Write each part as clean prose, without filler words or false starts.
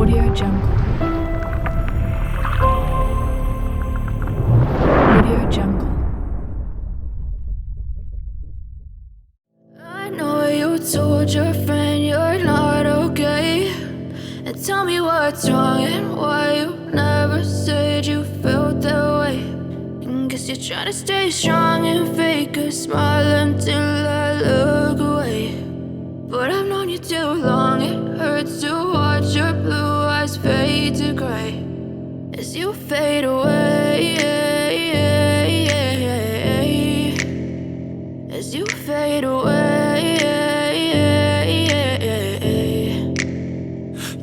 Audio Jungle. Audio Jungle. I know you told your friend you're not okay, and tell me what's wrong and why you never said you felt that way. And guess you're trying to stay strong and fake a smile until I look away. But I've known you too long, it hurts to watch your blue eyes fade to gray as you fade away, as you fade away.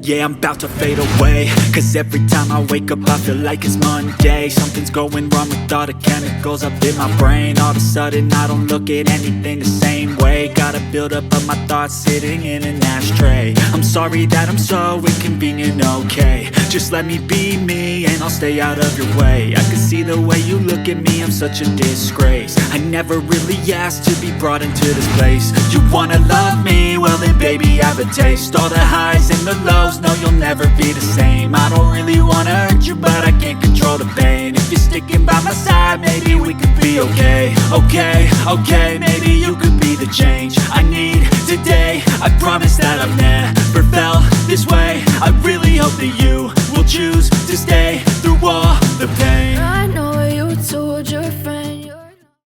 Yeah, I'm about to fade away, cause every time I wake up I feel like it's Monday. Something's going wrong with all the chemicals up in my brain. All of a sudden I don't look at anything the same way. Got a build up of my thoughts sitting in an ashtray. I'm sorry that I'm so inconvenient, okay. Just let me be me and I'll stay out of your way. I can see the way you look at me, I'm such a disgrace. I never really asked to be brought into this place. You wanna love me? Well then baby have a taste. All the highs and the lows, no you'll never be the same. I don't really wanna hurt you but I can't control the pain. If you're sticking by my side maybe we could be okay. Okay, maybe you could be the change.